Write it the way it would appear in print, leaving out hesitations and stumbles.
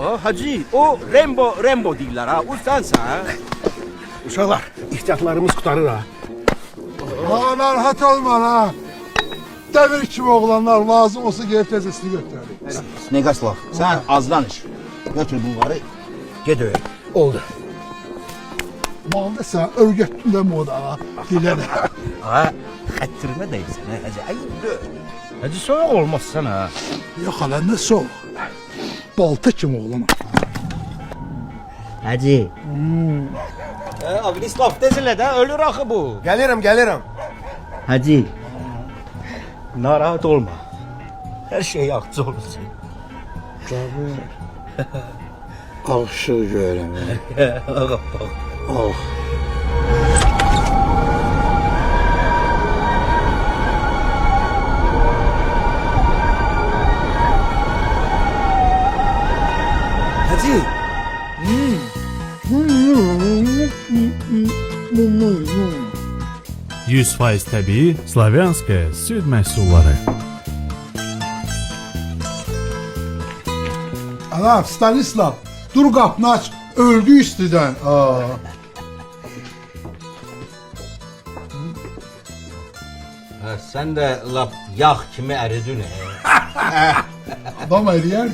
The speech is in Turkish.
Hacı, o Rambo değiller ha. O sensin ha. Uşaqlar, ihtiyatlarımız kurtarır ha. Ha, narahat olma ha. Demir kimi oğlanlar lazım olsa gelip tezesini götürelim. Snegaslav, sen az danış. Götür bunları. Git öyle. Oldu. Malda sen örgüttün de moda ha. Dile de. Ha, hatırıma değilsin ha hacı. Ayıp. Hacı soğuk olmazsan ha. Yok hala ne soğuk. Balta kimi oğlan. Hacı. Abi İslam tezile de ölür akı bu. Gelirim. Hacı. Narahat olma. Her şey yakıcı olursun. Akşı göreme. Oh. Hacı. 100% təbii Slavyanskaya süd məhsulları. Anam Stanislav dur kapını aç. Öldü üstüden. Aa. Ha, sen de laf yağ kimi eridin he. Adam eriyer mi?